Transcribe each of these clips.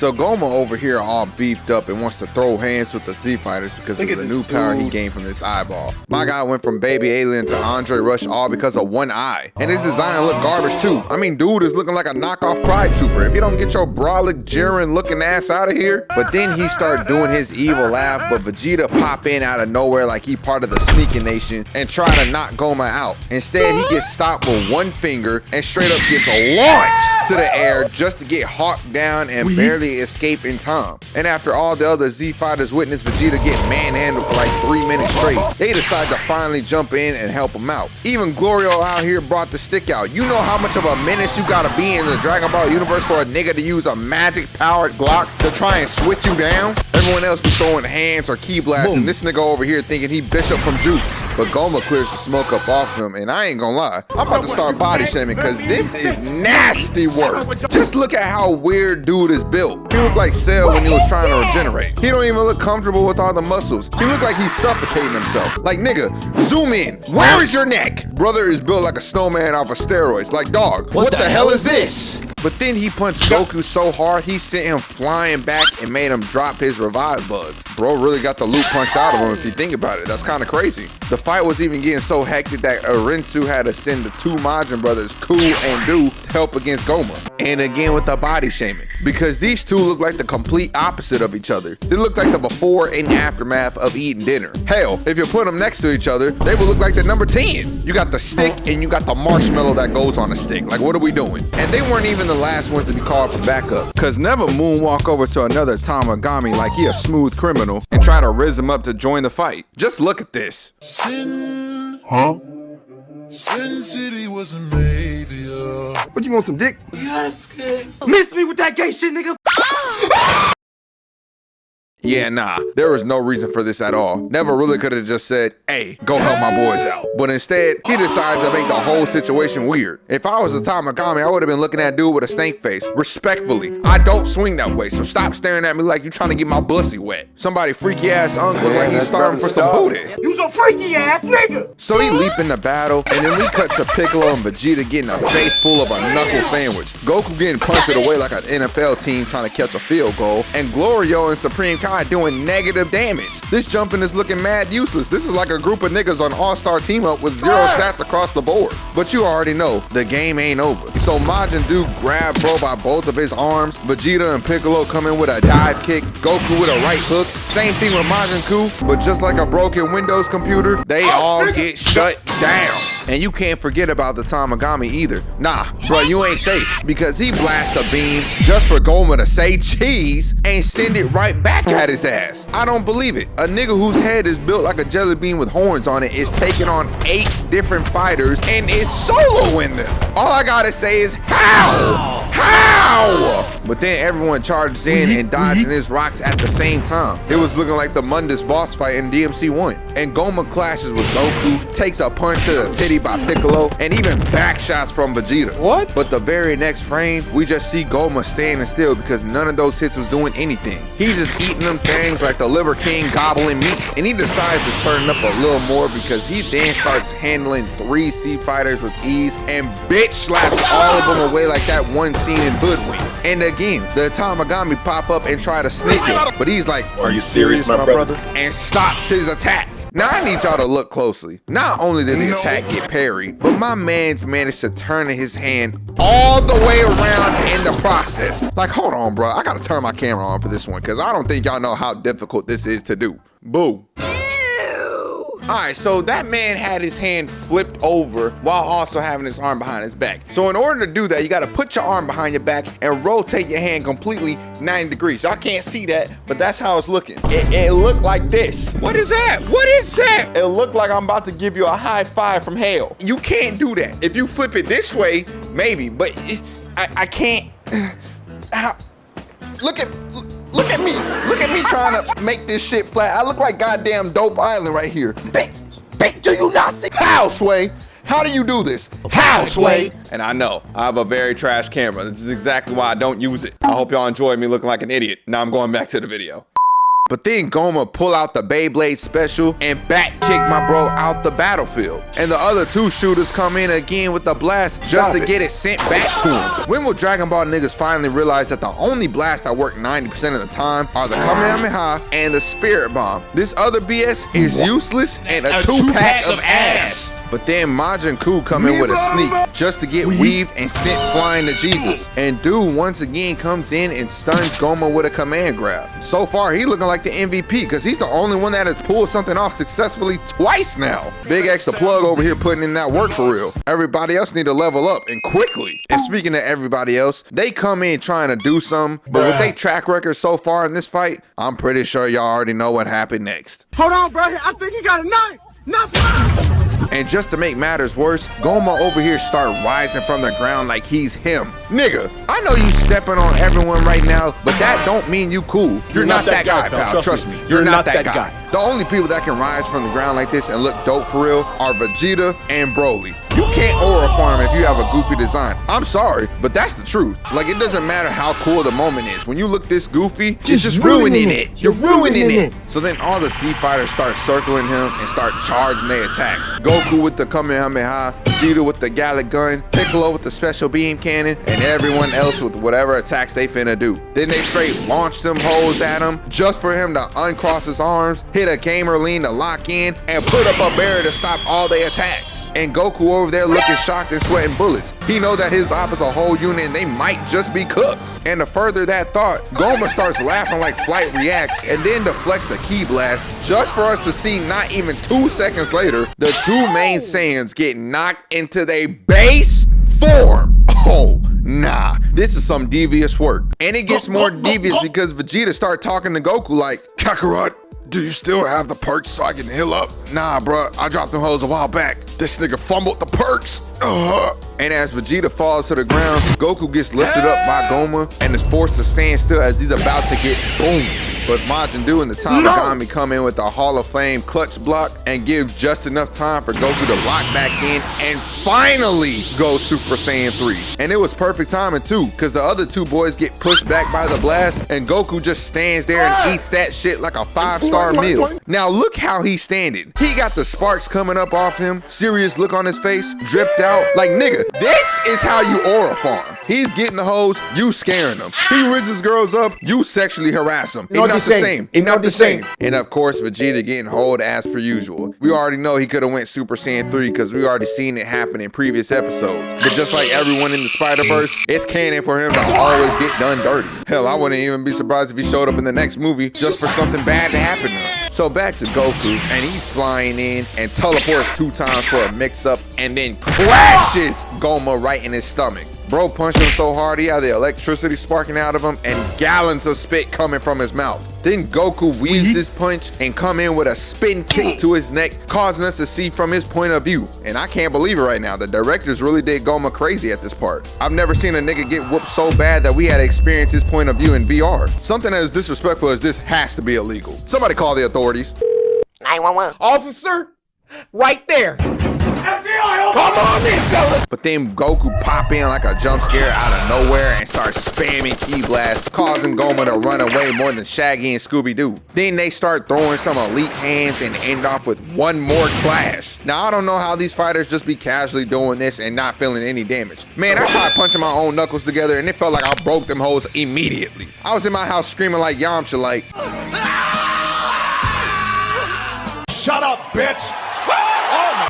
So Gomah over here all beefed up and wants to throw hands with the Z Fighters because of the new power he gained from this eyeball. My guy went from Baby Alien to Andre Rush all because of one eye. And his design looked garbage too. I mean, dude is looking like a knockoff Pride Trooper. If you don't get your brolic, Jiren looking ass out of here. But then he started doing his evil laugh, but Vegeta pop in out of nowhere like he part of the sneaking nation and try to knock Gomah out. Instead, he gets stopped with one finger and straight up gets launched to the air just to get hawked down and barely escape in time. And after all the other Z Fighters witness Vegeta get manhandled for like 3 minutes straight, they decide to finally jump in and help him out. Even Glorio out here brought the stick out. You know how much of a menace you gotta be in the Dragon Ball universe for a nigga to use a magic powered Glock to try and switch you down? Everyone else be throwing hands or key blasts, and this nigga over here thinking he Bishop from Juice. But Gomah clears the smoke up off him, and I ain't gonna lie, I'm about to start body shaming because this is nasty work. Just look at how weird dude is built. He looked like Cell when he was trying to regenerate. He don't even look comfortable with all the muscles. He looked like he's suffocating himself. Like, nigga, zoom in. Where is your neck? Brother is built like a snowman off of steroids. Like, dog, what the hell is this? But then he punched Goku so hard, he sent him flying back and made him drop his revive bugs. Bro really got the loot punched out of him if you think about it. That's kind of crazy. The fight was even getting so hectic that Arinsu had to send the two Majin brothers, Ku and Du, to help against Gomah. And again with the body shaming, because these two look like the complete opposite of each other. They look like the before and aftermath of eating dinner. Hell, if you put them next to each other, they would look like the number 10. You got the stick and you got the marshmallow that goes on the stick. Like, what are we doing? And they weren't even the last ones to be called for backup, cause never moonwalk over to another Tagami like he a smooth criminal and try to rizz him up to join the fight. Just look at this. Sin City was a maybe. What, you want some dick? Yes, kid. Miss me with that gay shit, nigga. Yeah, nah, there was no reason for this at all. Never really could have just said, hey, go help my boys out. But instead, he decided to make the whole situation weird. If I was a Tagami, I would have been looking at dude with a stank face. Respectfully, I don't swing that way, so stop staring at me like you trying to get my pussy wet. Somebody freaky ass uncle like he's starving for some booty. You some freaky ass nigga. So he leap into battle, and then we cut to Piccolo and Vegeta getting a face full of a knuckle sandwich. Goku getting punted away like an NFL team trying to catch a field goal, and Glorio and Supreme Kai doing negative damage. This jumping is looking mad useless. This is like a group of niggas on all-star team up with 0 stats across the board. But you already know, the game ain't over. So Majin Buu grab bro by both of his arms. Vegeta and Piccolo come in with a dive kick. Goku with a right hook. Same thing with Majin Buu, but just like a broken Windows computer, they all get shut down. And you can't forget about the Tagami either. Nah, bro, you ain't safe, because he blasts a beam just for Gomah to say cheese and send it right back at his ass. I don't believe it. A nigga whose head is built like a jelly bean with horns on it is taking on 8 different fighters and is soloing them. All I gotta say is how? How? But then everyone charges in and dodging his rocks at the same time. It was looking like the Mundus boss fight in DMC 1. And Gomah clashes with Goku, takes a punch to the titty by Piccolo, and even back shots from Vegeta. What? But the very next frame, we just see Gomah standing still because none of those hits was doing anything. He's just eating them things like the Liver King gobbling meat. And he decides to turn it up a little more because he then starts handling 3 C fighters with ease and bitch slaps all of them away like that one scene in Hoodwink. And again, the Tagami pop up and try to sneak him, but he's like, are you serious, my brother? And stops his attack. Now I need y'all to look closely. Not only did the attack get parried, but my man's managed to turn his hand all the way around in the process. Like, hold on, bro. I gotta turn my camera on for this one because I don't think y'all know how difficult this is to do. Boo. Alright, so that man had his hand flipped over while also having his arm behind his back. So in order to do that, you gotta put your arm behind your back and rotate your hand completely 90 degrees. Y'all can't see that, but that's how it's looking. It looked like this. What is that? What is that? It looked like I'm about to give you a high five from hell. You can't do that. If you flip it this way, maybe, but I can't. Look at me. Look at me trying to make this shit flat. I look like goddamn Dope Island right here. Do you not see? How, Sway? How do you do this? How, Sway? And I know, I have a very trash camera. This is exactly why I don't use it. I hope y'all enjoyed me looking like an idiot. Now I'm going back to the video. But then Gomah pull out the Beyblade special and back kick my bro out the battlefield. And the other two shooters come in again with the blast just to get it sent back to him. When will Dragon Ball niggas finally realize that the only blast that work 90% of the time are the Kamehameha and the Spirit Bomb? This other BS is useless and a two-pack of ass. But then Majin Buu come in with a sneak just to get weaved and sent flying to Jesus. And dude once again comes in and stuns Gomah with a command grab. So far he looking like the MVP because he's the only one that has pulled something off successfully twice now. Big X the plug over here putting in that work for real. Everybody else need to level up and quickly. And speaking of everybody else, they come in trying to do something, but with their track record so far in this fight, I'm pretty sure y'all already know what happened next. Hold on, bro. I think he got a knife. Nothing. And just to make matters worse, Gomah over here start rising from the ground like he's him. Nigga, I know you stepping on everyone right now, but that don't mean you cool. You're not that guy, pal. Trust me. You're not that guy. The only people that can rise from the ground like this and look dope for real are Vegeta and Broly. You can't aura farm if you have a goofy design. I'm sorry, but that's the truth. Like, it doesn't matter how cool the moment is. When you look this goofy, it's just ruining it. You're ruining it. So then all the Z fighters start circling him and start charging their attacks. Goku with the Kamehameha, Vegeta with the Gallic Gun, Piccolo with the Special Beam Cannon, and everyone else with whatever attacks they finna do. Then they straight launch them hoes at him just for him to uncross his arms, hit a gamer lean to lock in, and put up a barrier to stop all their attacks. And Goku over there looking shocked and sweating bullets. He know that his op is a whole unit and they might just be cooked. And to further that thought, Gomah starts laughing like Flight reacts and then deflects the Ki Blast just for us to see not even 2 seconds later, the two main Saiyans get knocked into their base form. Oh, nah, this is some devious work. And it gets more devious because Vegeta start talking to Goku like, Kakarot, do you still have the perks so I can heal up? Nah, bruh, I dropped them hoes a while back. This nigga fumbled the perks. And as Vegeta falls to the ground, Goku gets lifted up by Gomah and is forced to stand still as he's about to get boomed. But Majin Buu and the Tagami come in with a Hall of Fame clutch block and give just enough time for Goku to lock back in and finally go Super Saiyan 3. And it was perfect timing too, because the other two boys get pushed back by the blast and Goku just stands there and eats that shit like a 5-star meal. Now look how he's standing. He got the sparks coming up off him, serious look on his face, dripped out. Like, nigga, this is how you aura farm. He's getting the hoes, you scaring them. He rizzes girls up, you sexually harass them. Not the same. Not the same. And of course, Vegeta getting hold as per usual. We already know he could have went Super Saiyan 3 because we already seen it happen in previous episodes. But just like everyone in the Spider-Verse, it's canon for him to always get done dirty. Hell, I wouldn't even be surprised if he showed up in the next movie just for something bad to happen to him. So back to Goku, and he's flying in and teleports 2 times for a mix-up and then crashes Gomah right in his stomach. Bro punched him so hard he had the electricity sparking out of him and gallons of spit coming from his mouth. Then Goku weaves his punch and come in with a spin kick to his neck, causing us to see from his point of view. And I can't believe it right now. The directors really did Gomah crazy at this part. I've never seen a nigga get whooped so bad that we had to experience his point of view in VR. Something as disrespectful as this has to be illegal. Somebody call the authorities. 911. Officer, right there. Come on in, fellas. But then Goku pop in like a jump scare out of nowhere and start spamming Ki Blast, causing Gomah to run away more than Shaggy and Scooby-Doo. Then they start throwing some elite hands and end off with one more clash. Now, I don't know how these fighters just be casually doing this and not feeling any damage. Man, I tried punching my own knuckles together and it felt like I broke them hoes immediately. I was in my house screaming like Yamcha like, Shut up, bitch!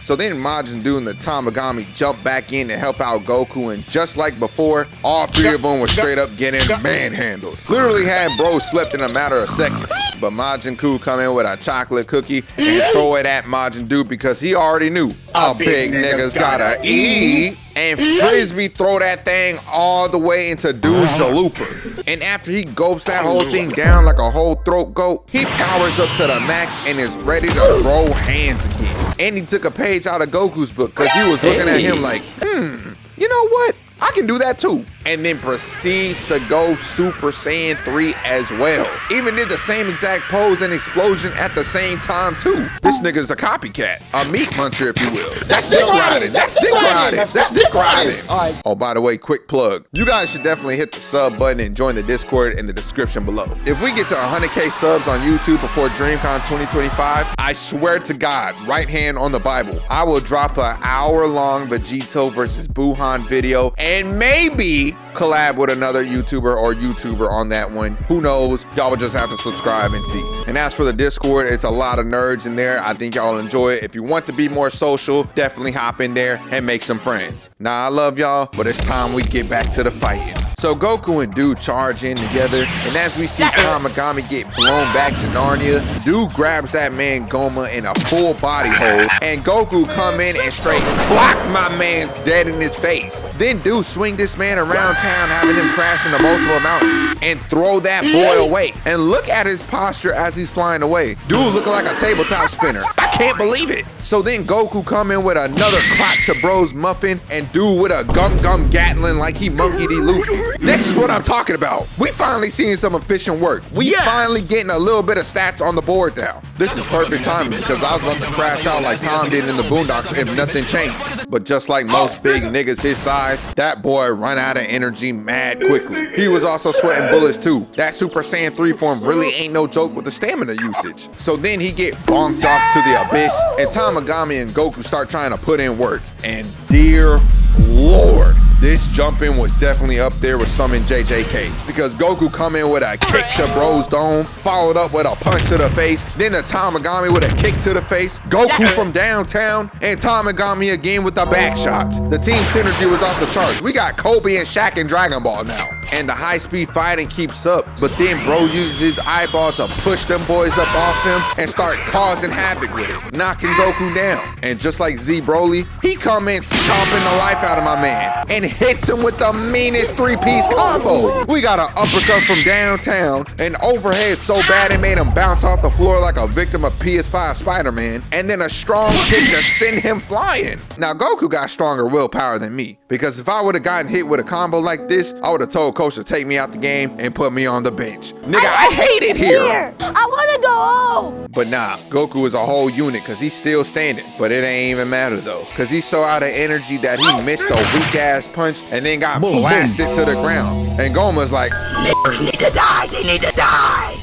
So then Majin Buu and the Tagami jump back in to help out Goku, and just like before, all 3 of them were straight up getting manhandled. Literally had bro slept in a matter of seconds. But Majin Buu come in with a chocolate cookie and throw it at Majin Buu because he already knew a big nigga's gotta eat. And Frisbee throw that thing all the way into dude's jalooper. And after he gulps that whole thing down like a whole throat goat, he powers up to the max and is ready to throw hands again. And he took a page out of Goku's book because he was looking at him like, you know what? I can do that too. and then proceeds to go Super Saiyan 3 as well. Even did the same exact pose and explosion at the same time too. This nigga's a copycat, a meat muncher if you will. That's dick riding. That's dick riding. That's dick riding. Oh, by the way, quick plug. You guys should definitely hit the sub button and join the Discord in the description below. If we get to 100K subs on YouTube before DreamCon 2025, I swear to God, right hand on the Bible, I will drop an hour-long Vegito versus Buhan video and maybe collab with another YouTuber or YouTuber on that one. Who knows? Y'all will just have to subscribe and see. And as for the Discord, it's a lot of nerds in there. I think y'all enjoy it. If you want to be more social, definitely hop in there and make some friends. Now, I love y'all, but it's time we get back to the fighting. So Goku and Dude charge in together, and as we see Tagami get blown back to Narnia, Dude grabs that man Gomah in a full body hold, and Goku come in and straight clock my man's dead in his face. Then Dude swing this man around town, having him crash into multiple mountains, and throw that boy away. And look at his posture as he's flying away. Dude looking like a tabletop spinner. I can't believe it. So then Goku come in with another clock to bro's muffin, and Dude with a gum Gatling like he Monkey D. Luffy. This is what I'm talking about. We finally seeing some efficient work. We finally getting a little bit of stats on the board now. This is perfect timing because I was about to crash out like Tom did in the Boondocks if nothing changed. But just like most big niggas his size, that boy run out of energy mad quickly. He was also sweating bullets too. That Super Saiyan 3 form really ain't no joke with the stamina usage. So then he get bonked off to the abyss, and Tagami and Goku start trying to put in work. And dear Lord, this jumping was definitely up there with some in JJK, because Goku come in with a kick to bro's dome, followed up with a punch to the face, then the Tagami with a kick to the face, Goku from downtown, and Tagami again with the back shots. The team synergy was off the charts. We got Kobe and Shaq in Dragon Ball now. And the high-speed fighting keeps up, but then bro uses his eyeball to push them boys up off him and start causing havoc with it, knocking Goku down. And just like Z Broly, he come in stomping the life out of my man and hits him with the meanest three-piece combo. We got an uppercut from downtown, an overhead so bad it made him bounce off the floor like a victim of PS5 Spider-Man, and then a strong kick to send him flying. Now Goku got stronger willpower than me, because if I would have gotten hit with a combo like this, I would have told Coach to take me out the game and put me on the bench. Nigga, I hate it here. I want to go home. But nah, Goku is a whole unit because he's still standing. But it ain't even matter though, because he's so out of energy that he missed a weak ass punch and then got blasted to the ground. And Goma's like, niggas need to die, they need to die,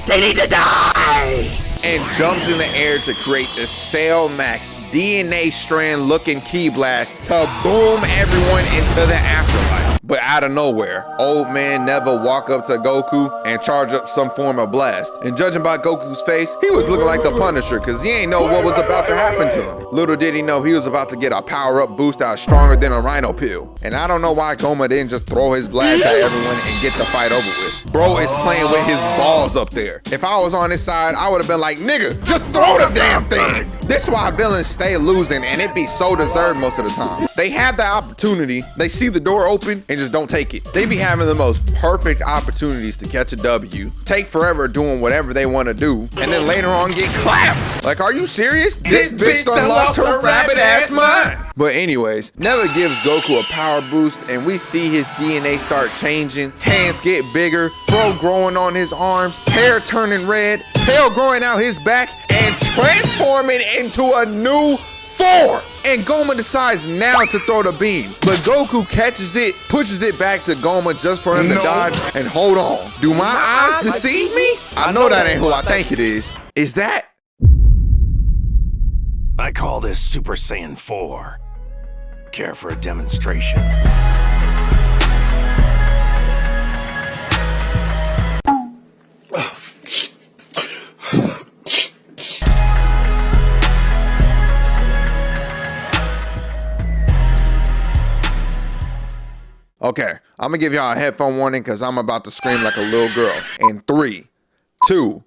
they need to die. And jumps in the air to create the Cell Max DNA strand looking key blast to boom everyone into the afterlife. But out of nowhere, old man never walk up to Goku and charge up some form of blast. And judging by Goku's face, he was looking like the Punisher because he ain't know what was about to happen to him. Little did he know he was about to get a power-up boost out stronger than a Rhino pill. And I don't know why Gomah didn't just throw his blast at everyone and get the fight over with. Bro is playing with his balls up there. If I was on his side, I would have been like, nigga, just throw the damn thing. This is why villains stay losing, and it be so deserved most of the time. They have the opportunity, they see the door open, and just don't take it. They be having the most perfect opportunities to catch a W, take forever doing whatever they want to do, and then later on get clapped. Like, are you serious? This bitch done lost her rabbit ass mind. But anyways, never gives Goku a power boost, and we see his DNA start changing, hands get bigger, fro growing on his arms, hair turning red, tail growing out his back, and transforming into a new form. And Gomah decides now to throw the beam, but Goku catches it, pushes it back to Gomah just for him to dodge. And hold on, do my eyes deceive me? I know that ain't who I think it is. Is that? I call this Super Saiyan 4. Care for a demonstration? Okay, I'm gonna give y'all a headphone warning because I'm about to scream like a little girl. In 3, 2,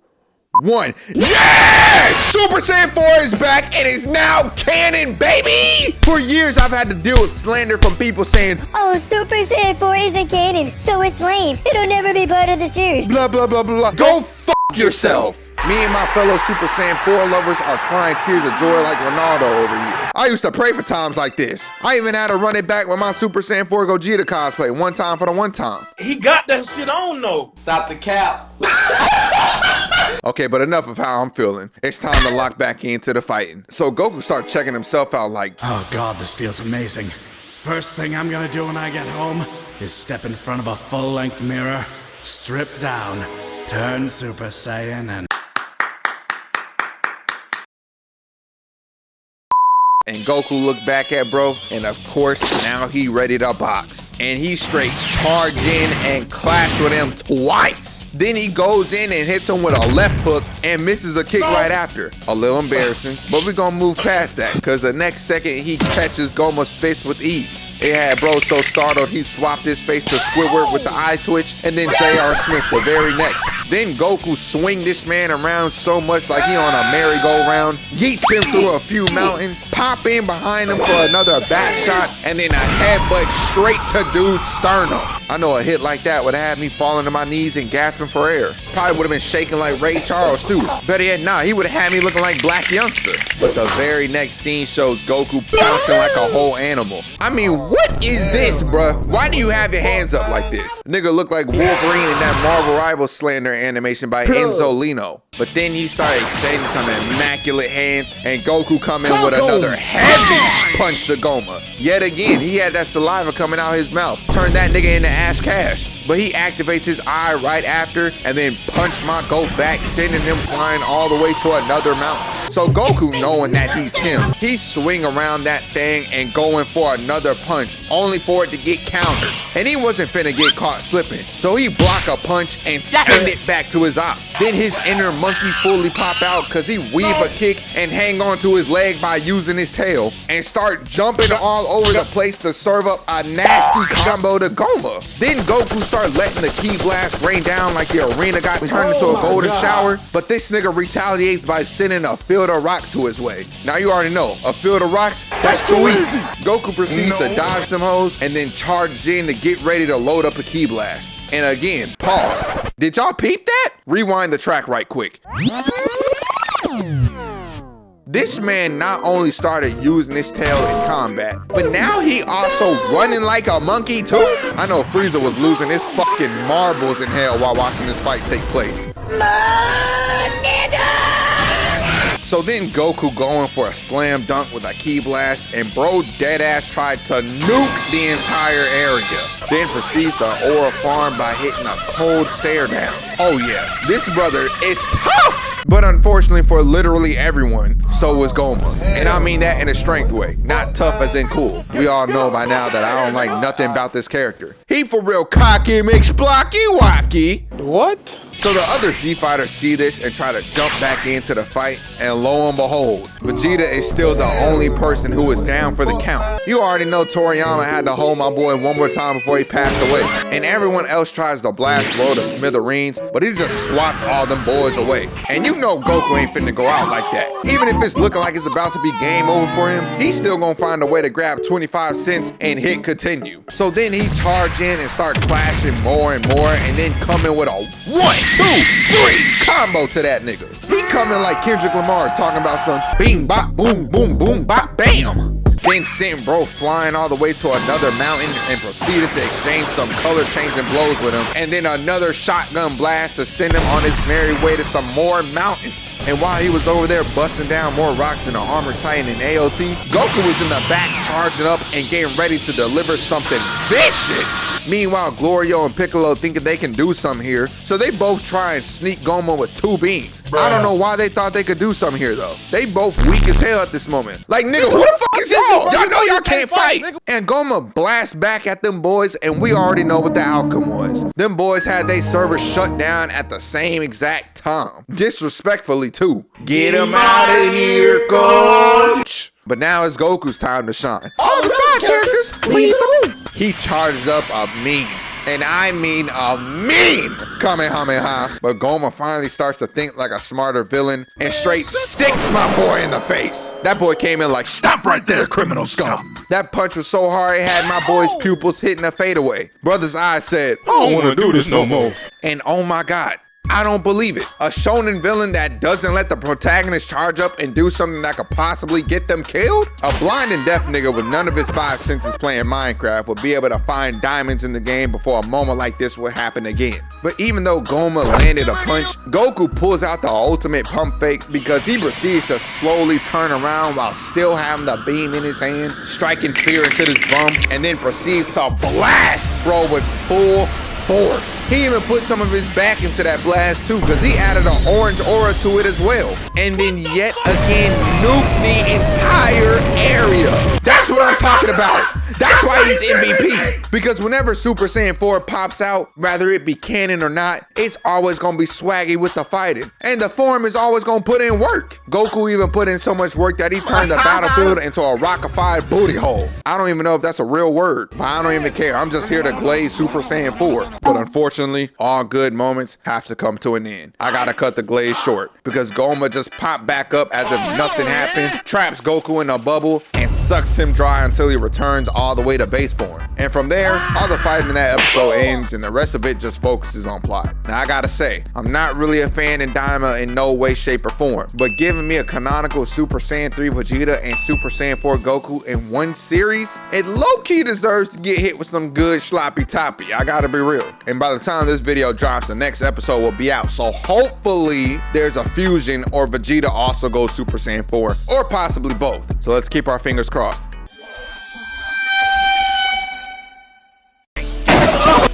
1. Yeah! Super Saiyan 4 is back and is now canon, baby! For years, I've had to deal with slander from people saying, oh, Super Saiyan 4 isn't canon, so it's lame. It'll never be part of the series. blah, blah, blah, blah, blah. Go f*** yourself. Me and my fellow Super Saiyan 4 lovers are crying tears of joy like Ronaldo over you. I used to pray for times like this. I even had to run it back with my Super Saiyan 4 Gogeta cosplay one time for the one time. He got that shit on though. Stop the cap. Okay, but enough of how I'm feeling. It's time to lock back into the fighting. So Goku starts checking himself out like, oh god, this feels amazing. First thing I'm gonna do when I get home is step in front of a full-length mirror, strip down, turn Super Saiyan, and Goku looked back at bro, and of course, now he ready to box. And he straight charged in and clashed with him twice. Then he goes in and hits him with a left hook and misses a kick right after. A little embarrassing, but we're gonna move past that, because the next second he catches Gomah's fist with ease. It had bro so startled he swapped his face to Squidward with the eye twitch, and then J.R. Smith the very next. Then Goku swing this man around so much like he on a merry-go-round, yeets him through a few mountains, pop in behind him for another back shot, and then a headbutt straight to dude's sternum. I know a hit like that would have had me falling to my knees and gasping for air. Probably would have been shaking like Ray Charles too. Better yet, nah, he would have had me looking like Black Youngster. But the very next scene shows Goku pouncing like a whole animal. I mean, what is this, bruh? Why do you have your hands up like this? Nigga look like Wolverine in that Marvel Rivals slander animation by Enzo Lino. But then he started exchanging some immaculate hands, and Goku come in with another heavy punch to Gomah. Yet again, he had that saliva coming out his mouth. Turned that nigga into Ash Cash. But he activates his eye right after, and then punched my goat back, sending him flying all the way to another mountain. So Goku, knowing that he's him, he swing around that thing and going for another punch, only for it to get countered. And he wasn't finna get caught slipping, so he block a punch and send it back to his eye. Then his inner monkey fully pop out, cause he weave a kick and hang on to his leg by using his tail, and start jumping all over the place to serve up a nasty combo to Gomah. Then Goku start letting the ki blast rain down like the arena got turned into a golden shower, but this nigga retaliates by sending a field of rocks to his way. Now you already know, a field of rocks, that's too easy. Goku proceeds to dodge them hoes and then charge in to get ready to load up a ki blast. And again, pause. Did y'all peep that? Rewind the track right quick. This man not only started using his tail in combat, but now he also running like a monkey too. I know Frieza was losing his fucking marbles in hell while watching this fight take place. So then Goku going for a slam dunk with a ki blast, and bro deadass tried to nuke the entire area. Then proceeds to aura farm by hitting a cold stare down. Oh yeah, this brother is tough! But unfortunately for literally everyone, so was Gomah. And I mean that in a strength way, not tough as in cool. We all know by now that I don't like nothing about this character. He for real cocky mix blocky wacky. What? So the other Z fighters see this and try to jump back into the fight, and lo and behold, Vegeta is still the only person who is down for the count. You already know Toriyama had to hold my boy one more time before he passed away, and everyone else tries to blast Bro to smithereens, but he just swats all them boys away. And you know Goku ain't finna go out like that. Even if it's looking like it's about to be game over for him, he's still gonna find a way to grab 25 cents and hit continue. So then he charge in and start clashing more and more, and then come in with a 1, 2, 3 combo to that nigga. He coming like Kendrick Lamar talking about some bing bop boom boom boom bop bam. Then sent bro flying all the way to another mountain and proceeded to exchange some color changing blows with him, and then another shotgun blast to send him on his merry way to some more mountains. And while he was over there busting down more rocks than an armored titan in AOT, Goku was in the back charging up and getting ready to deliver something vicious. Meanwhile, Glorio and Piccolo thinking they can do something here, so they both try and sneak Gomah with 2 beams. I don't know why they thought they could do something here though. They both weak as hell at this moment. Like nigga, who the fuck is y'all? Y'all know y'all can't fight. And Gomah blasts back at them boys, and we already know what the outcome was. Them boys had their servers shut down at the same exact time. Disrespectfully too. Get him out of here, coach. But now it's Goku's time to shine. All the side characters, leave the room. He charges up a mean, and I mean a mean Kamehameha. But Gomah finally starts to think like a smarter villain and straight sticks my boy in the face. That boy came in like, stop right there, criminal scum. That punch was so hard it had my boy's pupils hitting a fadeaway. Brother's eyes said, I don't want to do this no more. And oh my God, I don't believe it. A shonen villain that doesn't let the protagonist charge up and do something that could possibly get them killed? A blind and deaf nigga with none of his 5 senses playing Minecraft would be able to find diamonds in the game before a moment like this would happen again. But even though Gomah landed a punch, Goku pulls out the ultimate pump fake because he proceeds to slowly turn around while still having the beam in his hand, striking fear into this bum, and then proceeds to blast bro with full force. He even put some of his back into that blast too, because he added an orange aura to it as well. And then yet again nuked the entire area. That's what I'm talking about. That's why he's MVP. Because whenever Super Saiyan 4 pops out, whether it be canon or not, it's always gonna be swaggy with the fighting. And the form is always gonna put in work. Goku even put in so much work that he turned the battlefield into a rockified booty hole. I don't even know if that's a real word, but I don't even care. I'm just here to glaze Super Saiyan 4. But unfortunately, all good moments have to come to an end. I gotta cut the glaze short because Gomah just popped back up as if nothing happened, traps Goku in a bubble, and sucks him dry until he returns all the way to base form. And from there, all the fighting in that episode ends and the rest of it just focuses on plot. Now I gotta say, I'm not really a fan in Daima in no way, shape, or form, but giving me a canonical Super Saiyan 3 Vegeta and Super Saiyan 4 Goku in one series, it low-key deserves to get hit with some good sloppy toppy. I gotta be real. And by the time this video drops, the next episode will be out. So hopefully there's a fusion or Vegeta also goes Super Saiyan 4 or possibly both. So let's keep our fingers crossed.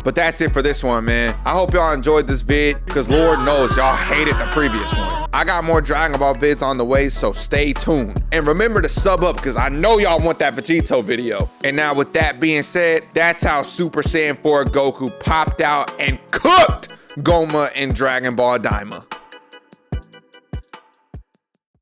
But that's it for this one, man. I hope y'all enjoyed this vid because Lord knows y'all hated the previous one. I got more Dragon Ball vids on the way, so stay tuned. And remember to sub up because I know y'all want that Vegito video. And now with that being said, that's how Super Saiyan 4 Goku popped out and cooked Gomah in Dragon Ball Daima.